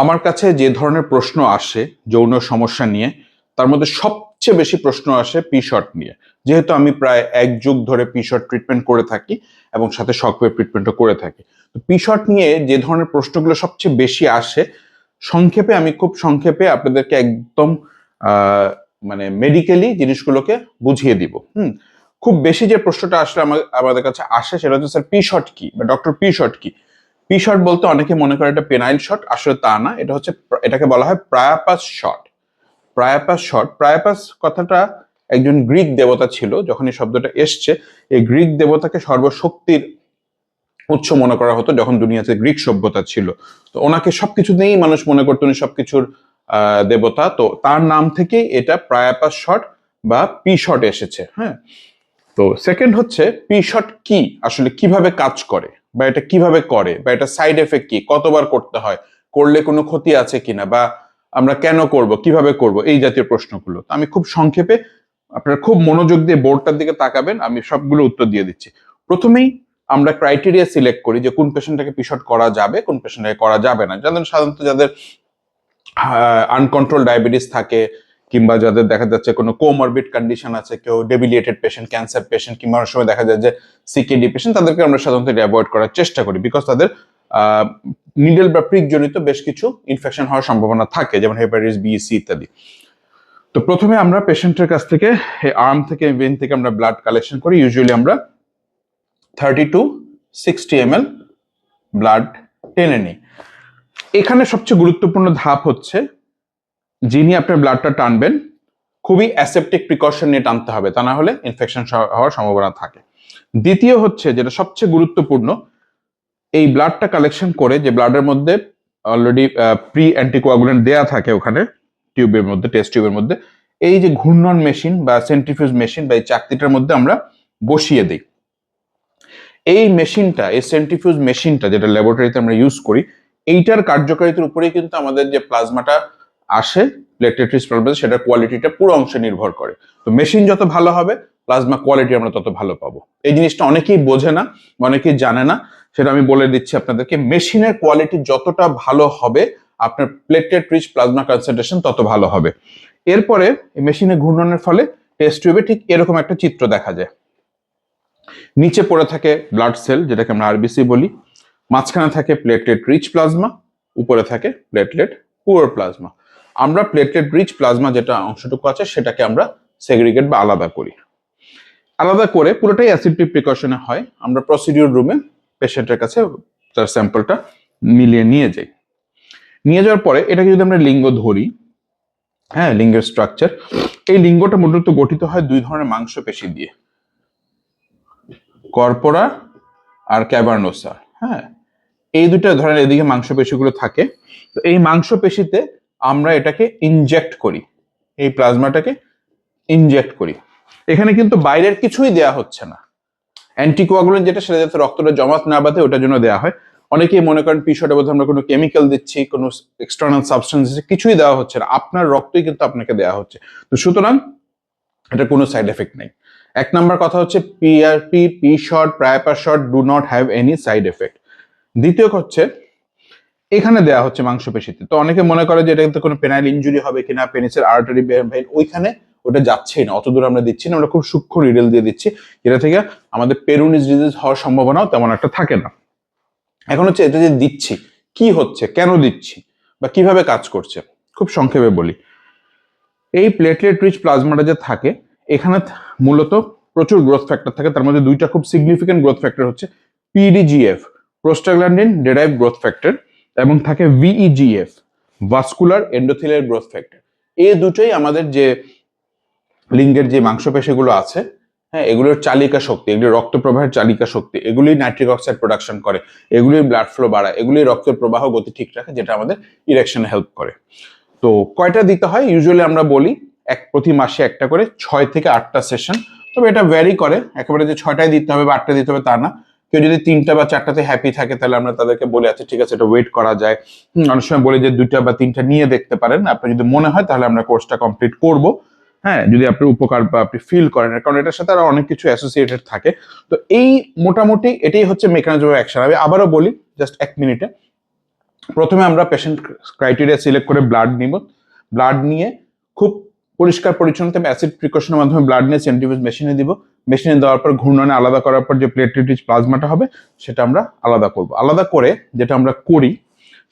আমার কাছে যে ধরনের প্রশ্ন আসে যৌন সমস্যা নিয়ে, তার মধ্যে সবচেয়ে বেশি প্রশ্ন আসে পি-শর্ট নিয়ে। যেহেতু আমি প্রায় 1 যুগ ধরে পি-শর্ট ট্রিটমেন্ট করে থাকি এবং সাথে শকওয়েভ ট্রিটমেন্টও করে থাকি। তো পি-শর্ট নিয়ে যে ধরনের প্রশ্নগুলো সবচেয়ে বেশি আসে, আমি খুব সংক্ষেপে আপনাদেরকে একদম মানে মেডিকেলি জিনিসগুলোকে বুঝিয়ে দিব। খুব বেশি যে প্রশ্নটা আসলে আমাদের কাছে আসে সেটা হচ্ছে, স্যার পি-শর্ট কি বা ডক্টর পি-শর্ট কি? পি-শর্ট বলতে অনেকে মনে করে এটা পেনাইল শট, আসলে তা না। এটাকে বলা হয় প্রায়াপাস শট। প্রায়াপাস কথাটা একজন গ্রিক দেবতা ছিল। যখন এই শব্দটা এসছে, এই গ্রিক দেবতাকে সর্বশক্তির উৎস মনে করা হতো যখন দুনিয়াতে গ্রিক সভ্যতা ছিল। তো ওনাকে সবকিছু নিয়েই মানুষ মনে করতো উনি সবকিছুর দেবতা। তো তার নাম থেকেই এটা প্রায়াপাস শট বা পি শট এসেছে। হ্যাঁ, তো সেকেন্ড হচ্ছে পি-শট কি, আসলে কিভাবে কাজ করে, বা এটা কিভাবে করে, বা এটা সাইড এফেক্ট কি, কতবার করতে হয়, করলে কোনো ক্ষতি আছে কিনা, বা আমরা কেন করব, কিভাবে করব, এই জাতীয় প্রশ্নগুলো। আমি খুব সংক্ষেপে, আপনারা খুব মনোযোগ দিয়ে বোর্ডটার দিকে তাকাবেন, আমি সবগুলো উত্তর দিয়ে দিচ্ছি। প্রথমেই আমরা ক্রাইটেরিয়া সিলেক্ট করি যে কোন পেশেন্টটাকে পি-শট করা যাবে, কোন পেশেন্টটাকে করা যাবে না। সাধারণত যাদের আনকন্ট্রোল ডায়াবেটিস থাকে, কিংবা যাদের দেখা যাচ্ছে কোনো কোমরবিড কন্ডিশন আছে, কেউ ডেবিলিয়েটেড পেশেন্ট, ক্যান্সার পেশেন্ট, কিংবা অনেক সময় দেখা যায় যে সিকেডি পেশেন্ট, তাদেরকে আমরা সাধারণত অ্যাভয়েড করার চেষ্টা করি, বিকজ তাদের নিডল বা প্রিক জনিত বেশ কিছু ইনফেকশন হওয়ার সম্ভাবনা থাকে, যেমন হেপাটাইটিস বি, সি ইত্যাদি। তো প্রথমে আমরা পেশেন্টের কাছ থেকে আর্ম থেকে, ভেন থেকে আমরা ব্লাড কালেকশন করি। ইউজুয়ালি আমরা 30 to 60 ml ব্লাড টেনে নিই। এখানে সবচেয়ে গুরুত্বপূর্ণ ধাপ হচ্ছে, যিনি আপনার ব্লাডটা টানবেন খুবই অ্যাসেপ্টিক প্রিকশন নিয়ে টানতে হবে, তা না হলে ইনফেকশন হওয়ার সম্ভাবনা থাকে। দ্বিতীয় হচ্ছে, যেটা সবচেয়ে গুরুত্বপূর্ণ, এই ব্লাডটা কালেকশন করে যে ব্লাডের মধ্যে অলরেডি প্রি অ্যান্টিকোয়াগুলেন্ট দেয়া থাকে ওখানে টিউবের মধ্যে, টেস্ট টিউবের মধ্যে, এই যে ঘূর্ণন মেশিন বা সেন্ট্রিফিউজ মেশিন বা এই চাকতিটার মধ্যে আমরা বসিয়ে দিই। এই মেশিনটা, এই সেন্ট্রিফিউজ মেশিনটা যেটা ল্যাবরেটরিতে আমরা ইউজ করি, এইটার কার্যকারিতার উপরেই কিন্তু আমাদের যে প্লাজমাটা আসে প্লেটলেট রিচ প্লাজমা, সেটার কোয়ালিটিটা পুরো অংশে নির্ভর করে। তো মেশিন যত ভালো হবে, প্লাজমা কোয়ালিটি আমরা তত ভালো পাবো। এই জিনিসটা অনেকেই বোঝে না, অনেকেই জানে না, সেটা আমি বলে দিচ্ছি আপনাদেরকে। মেশিনের কোয়ালিটি যতটা ভালো হবে, আপনার প্লেটলেট রিচ প্লাজমা কনসেন্ট্রেশন তত ভালো হবে। এরপরে মেশিনে ঘূর্ণনের ফলে টেস্ট টিউবে ঠিক এরকম একটা চিত্র দেখা যায়। নিচে পড়ে থাকে ব্লাড সেল, যেটাকে আমরা আরবিসি বলি, মাঝখানে থাকে প্লেটলেট রিচ প্লাজমা, উপরে থাকে প্লেটলেট পুয়ার প্লাজমা। আমরা প্লেটলেট রিচ প্লাজমা যেটা অংশটুকু আছে সেটাকে আমরা সেগ্রিগেট বা আলাদা করি। আলাদা করে পুরোটাই অ্যাসিড প্রিকশনে হয়। আমরা প্রসিডিউর রুমে পেশেন্টের কাছে তার স্যাম্পলটা মিলিয়ে নিয়ে যাই। নিয়ে যাওয়ার পরে এটাকে যদি আমরা লিঙ্গ ধরি, হ্যাঁ, লিঙ্গের স্ট্রাকচার, এই লিঙ্গটা মূলত গঠিত হয় 2 ধরনের মাংসপেশি দিয়ে, কর্পোরা আর ক্যাভার্নোসা। হ্যাঁ, এই দুটো ধরনের এদিকে মাংসপেশিগুলো থাকে। তো এই মাংসপেশিতে আমরা এটাকে ইনজেক্ট করি, এই প্লাজমাটাকে ইনজেক্ট করি। এখানে কিন্তু বাইরের কিছুই দেয়া হচ্ছে না। অ্যান্টিকোয়াগুলেন্ট যেটা, সেটা যাতে রক্তটা জমাট না বাঁধে ওটার জন্য দেওয়া হয়। অনেকেই মনে করেন পি-শটের মধ্যে আমরা কোনো কেমিক্যাল দিচ্ছি, কোনো এক্সটার্নাল সাবস্টেন্স দিচ্ছি, কিছুই দেওয়া হচ্ছে না, আপনার রক্তই কিন্তু আপনাকে দেওয়া হচ্ছে। তো সুতরাং এটা কোনো সাইড এফেক্ট নেই। 1 নাম্বার কথা হচ্ছে, PRP, P shot, Priapus shot do not have any side effect. দ্বিতীয় হচ্ছে, এখানে দেয়া হচ্ছে মাংসপেশিতে। তো অনেকে মনে করে যে এটাতে কোনো পেনাইল ইনজুরি হবে কিনা, পেনিসের আর্টারি ভেইন, ওইখানে ওটা যাচ্ছেই না, অত দূর আমরা দিচ্ছি না, আমরা খুব সূক্ষ্ম নিডল দিয়ে দিচ্ছি, যেটা থেকে আমাদের পেরুনিস ডিজিজ হওয়ার সম্ভাবনাও তেমন একটা থাকে না। এখন হচ্ছে, এটা যে দিচ্ছি কি হচ্ছে, কেন দিচ্ছি, বা কিভাবে কাজ করছে, খুব সংক্ষেপে বলি। এই প্লেটলেট রিচ প্লাজমাটা যে থাকে, এখানে মূলত প্রচুর গ্রোথ ফ্যাক্টর থাকে। তার মধ্যে 2টা খুব সিগনিফিকেন্ট গ্রোথ ফ্যাক্টর হচ্ছে পিডিজিএফ, প্রোস্টাগ্ল্যান্ডিন ডেরাইভ গ্রোথ ফ্যাক্টর, এবং থাকে VEGF, vascular endothelial growth factor. এই দুটোই আমাদের যে লিঙ্গের যে মাংসপেশিগুলো আছে, হ্যাঁ, এগুলোর চালিকা শক্তি, এগুলি রক্ত প্রবাহের চালিকা শক্তি, এগুলি নাইট্রিক অক্সাইড প্রোডাকশন করে, এগুলি ব্লাড ফ্লো বাড়ায়, এগুলি রক্তের প্রবাহ গতি ঠিক রাখে, যেটা আমাদের ইরেকশনে হেল্প করে। তো কয়টা দিতে হয়? ইউজুয়ালি আমরা বলি প্রতি মাসে একটা করে 6 থেকে 8টা সেশন। তবে এটা ভ্যারি করে, একেবারে যে 6টাই দিতে হবে বা 8টা দিতে হবে তা না। কেউ যদি 3টা বা 4টাতে হ্যাপি থাকে, তাহলে আমরা তাদেরকে বলে, আচ্ছা ঠিক আছে, এটা ওয়েট করা যায়। অনেক সময় বলি যে 2টা বা 3টা নিয়ে দেখতে পারেন, আপনার যদি মনে হয় তাহলে আমরা কোর্সটা কমপ্লিট করব। হ্যাঁ, যদি আপনার উপকার বা আপনি ফিল করেন, কারণ এটার সাথে আরো অনেক কিছু অ্যাসোসিয়েটেড থাকে। তো এই মোটামুটি এটাই হচ্ছে মেকানিজম অফ অ্যাকশন। আমি আবারও বলি জাস্ট 1 মিনিটে, প্রথমে আমরা পেশেন্ট ক্রাইটেরিয়া সিলেক্ট করে ব্লাড নিব। ব্লাড নিয়ে খুব পরিষ্কার পরিচ্ছন্নতা অ্যাসিড প্রিকশনের মাধ্যমে ব্লাড নিয়ে সেন্ট্রিফিউজ মেশিনে দিব। মেশিনে দেওয়ার পর ঘূর্ণনে আলাদা করার পর যে প্লেটলেট রিচ প্লাজমাটা হবে সেটা আমরা আলাদা করব। আলাদা করে যেটা আমরা করি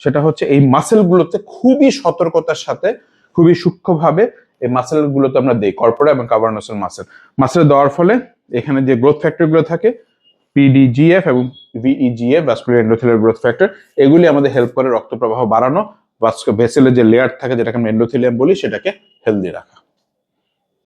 সেটা হচ্ছে এই মাসেলগুলোতে খুবই সতর্কতার সাথে, খুবই সূক্ষ্মভাবে এই মাসেলগুলোতে আমরা দিই, কর্পোরা এবং কাভার্নোসাল মাসেল। মাসেলে দেওয়ার ফলে এখানে যে গ্রোথ ফ্যাক্টরগুলো থাকে, পিডিজিএফ এবং VEGF, vascular endothelial growth factor, এগুলি আমাদের হেল্প করে রক্ত প্রবাহ বাড়ানো, ভেসেলের যে লেয়ার থাকে যেটাকে আমরা এন্ডোথেলিয়াম বলি সেটাকে হেলদি রাখা।